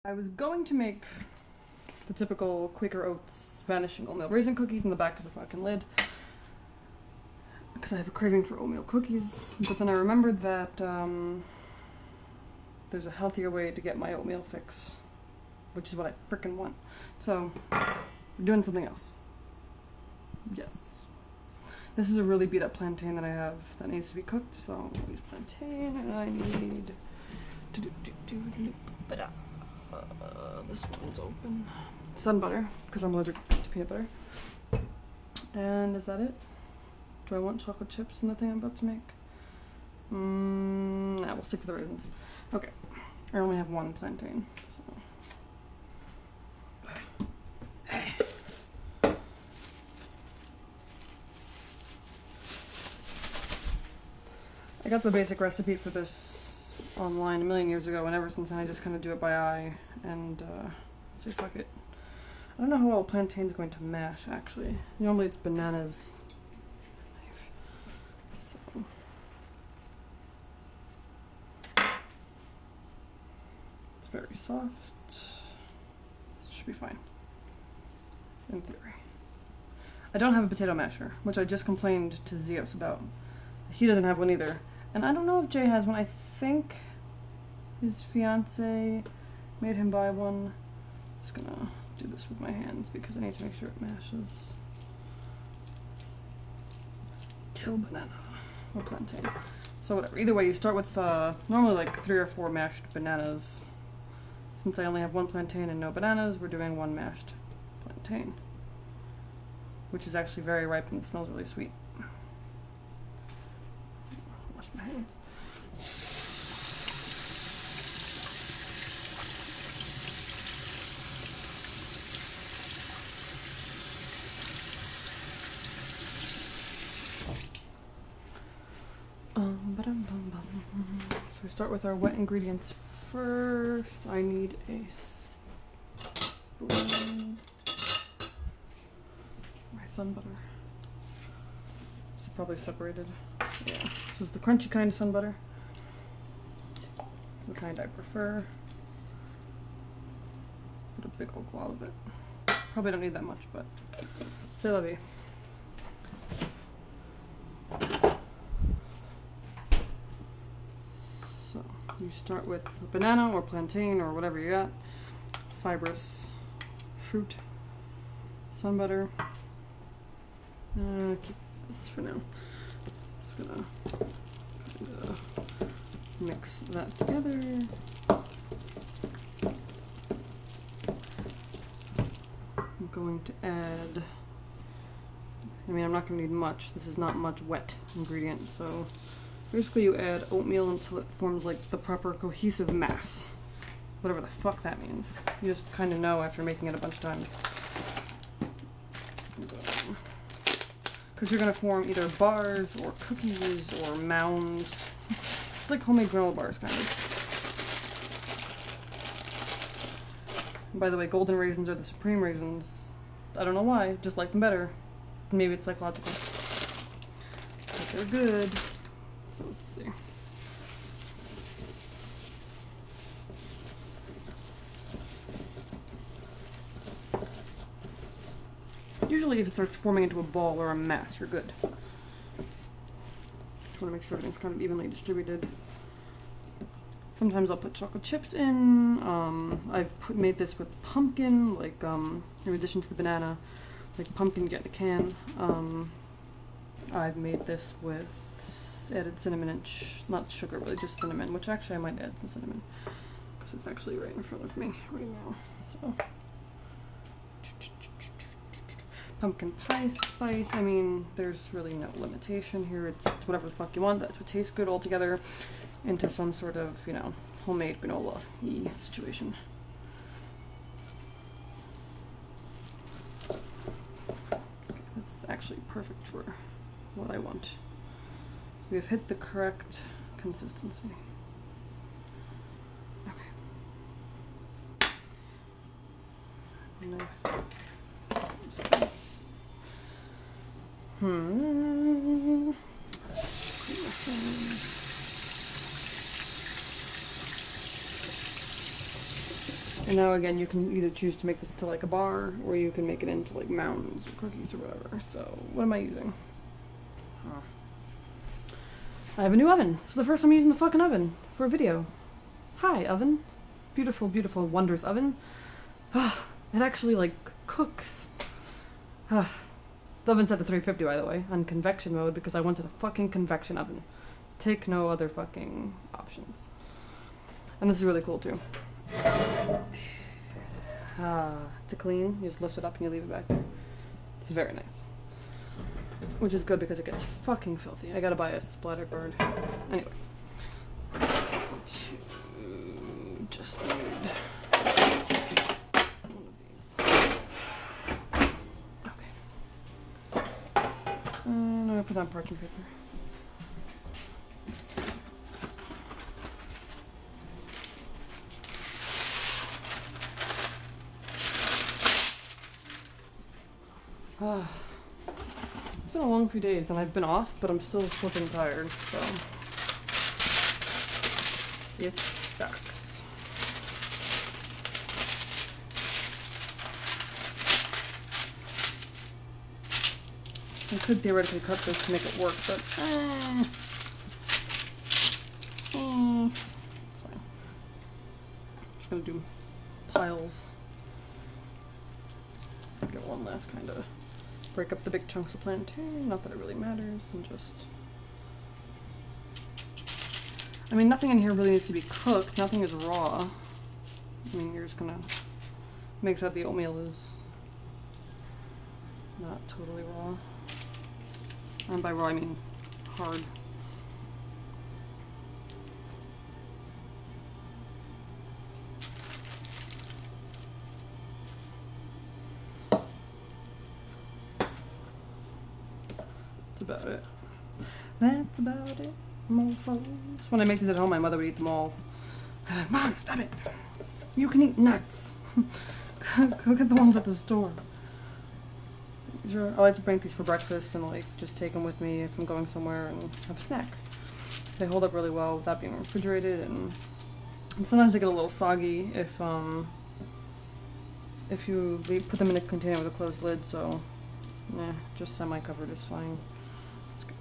I was going to make the typical Quaker Oats vanishing oatmeal raisin cookies in the back of the fucking lid because I have a craving for oatmeal cookies, but then I remembered that there's a healthier way to get my oatmeal fix, which is what I frickin' want. So, we're doing something else. Yes. This is a really beat up plantain that I have that needs to be cooked, so I'll use plantain, and I need to this one's open. Sun butter, because I'm allergic to peanut butter. And is that it? Do I want chocolate chips in the thing I'm about to make? Nah, we'll stick to the raisins. Okay. I only have one plantain, so. I got the basic recipe for this online a million years ago, and ever since then I just kind of do it by eye and say fuck it. I don't know how well plantain's going to mash, actually. Normally it's bananas. So. It's very soft. Should be fine. In theory. I don't have a potato masher, which I just complained to Zeos about. He doesn't have one either. And I don't know if Jay has one. I think his fiance made him buy one. I'm just gonna do this with my hands because I need to make sure it mashes. Kill banana or plantain. So whatever. Either way, you start with normally like 3 or 4 mashed bananas. Since I only have one plantain and no bananas, we're doing 1 mashed plantain, which is actually very ripe and it smells really sweet. Wash my hands. So we start with our wet ingredients first. I need a spoon. My sun butter. It's probably separated. Yeah, this is the crunchy kind of sun butter. It's the kind I prefer. Put a big old glob of it. Probably don't need that much, but c'est la vie. So you start with banana or plantain or whatever you got. Fibrous fruit, sun butter. Keep this for now. Just gonna mix that together. I'm going to add, I mean, I'm not going to need much. This is not much wet ingredient, so basically you add oatmeal until it forms like the proper cohesive mass. Whatever the fuck that means. You just kind of know after making it a bunch of times. Because you're going to form either bars or cookies or mounds. It's like homemade granola bars, kind of. And by the way, golden raisins are the supreme raisins. I don't know why, just like them better. Maybe it's psychological. But they're good. So let's see. Usually if it starts forming into a ball or a mass, you're good. Just want to make sure everything's kind of evenly distributed. Sometimes I'll put chocolate chips in. I've made this with pumpkin, like in addition to the banana, like pumpkin you get in a can. I've made this with added cinnamon and not sugar, really just cinnamon, which actually I might add some cinnamon because it's actually right in front of me right now. So. Pumpkin pie spice, I mean, there's really no limitation here. It's whatever the fuck you want. That's what tastes good all together into some sort of, you know, homemade granola-y situation. That's actually perfect for what I want. We have hit the correct consistency. Okay. Knife. And now again, you can either choose to make this into like a bar, or you can make it into like mounds or cookies or whatever. So, what am I using? I have a new oven. This is the first time I'm using the fucking oven for a video. Hi, oven. Beautiful, beautiful, wondrous oven. It actually, like, cooks. The oven's set to 350, by the way, on convection mode, because I wanted a fucking convection oven. Take no other fucking options. And this is really cool, too. To clean, you just lift it up and you leave it back there. It's very nice. Which is good because it gets fucking filthy. I gotta buy a splatter guard. Anyway. Just need one of these. Okay. And I'm gonna put on parchment paper. It's been a long few days and I've been off, but I'm still flipping tired, so it sucks. I could theoretically cut this to make it work, but it's fine. I'm just gonna do piles. Get one last kind of break up the big chunks of plantain, not that it really matters, and just... I mean, nothing in here really needs to be cooked, nothing is raw. I mean, you're just gonna make sure that the oatmeal is not totally raw. And by raw, I mean hard. About it. That's about it, mofos. When I make these at home, my mother would eat them all. Mom, stop it! You can eat nuts! Go get the ones at the store. I like to bring these for breakfast and like just take them with me if I'm going somewhere and have a snack. They hold up really well without being refrigerated, and sometimes they get a little soggy if you put them in a container with a closed lid, so just semi-covered is fine.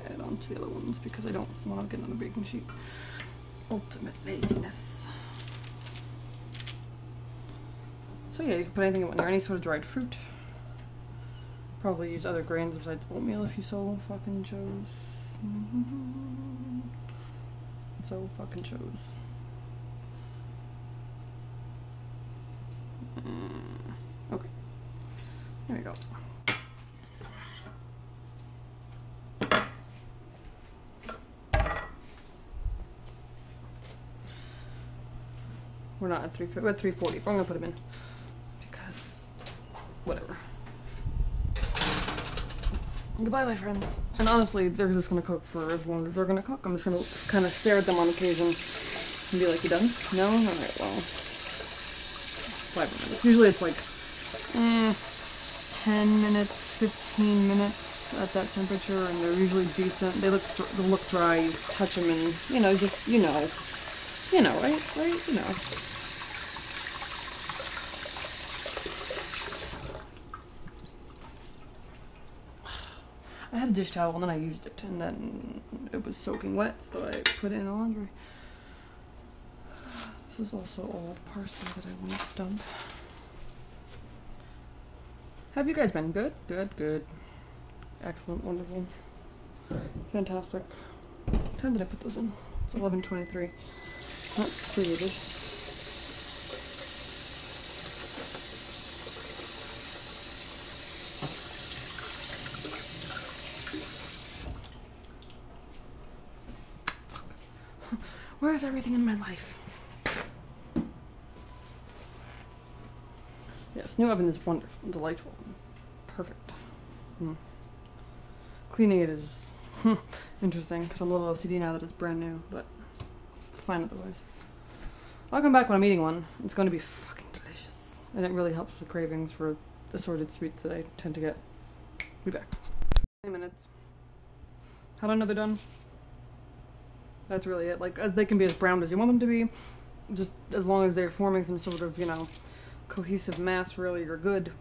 Add on to the other ones because I don't want to get another baking sheet. Ultimate laziness. So yeah, you can put anything in there, any sort of dried fruit. Probably use other grains besides oatmeal if you so fucking chose. So fucking chose. Okay. There we go. We're not at 340, we're at 340, but I'm gonna put them in. Because, whatever. Goodbye, my friends. And honestly, they're just gonna cook for as long as they're gonna cook. I'm just gonna kind of stare at them on occasion and be like, you done? No? Alright, well. 5 minutes. Usually it's like, 10 minutes, 15 minutes at that temperature, and they're usually decent. They look dry, you touch them and, just, right? Right? I had a dish towel and then I used it, and then it was soaking wet, so I put it in the laundry. This is also old parsley that I want to dump. Have you guys been good? Good. Excellent, wonderful. Fantastic. What time did I put those in? It's 11:23. That's creative. Where's everything in my life? Yes, new oven is wonderful and delightful. Perfect. Cleaning it is interesting because I'm a little OCD now that it's brand new, but it's fine otherwise. I'll come back when I'm eating one. It's going to be fucking delicious. And it really helps with the cravings for assorted sweets that I tend to get. Be back. 20 minutes. How do I know they're done? That's really it. Like, they can be as brown as you want them to be, just as long as they're forming some sort of, cohesive mass, really, or good.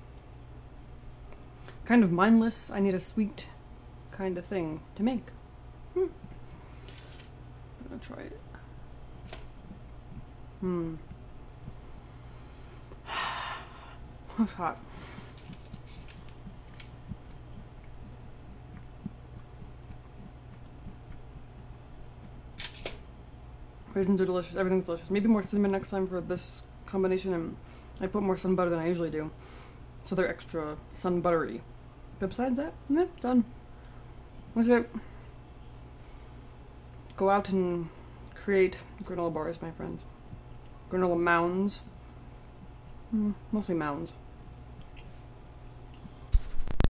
Kind of mindless. I need a sweet kind of thing to make. I'm gonna try it. It's hot. Raisins are delicious. Everything's delicious. Maybe more cinnamon next time for this combination, and I put more sun butter than I usually do, so they're extra sun buttery. But besides that, yeah, done. That's it. Go out and create granola bars, my friends. Granola mounds. Mostly mounds.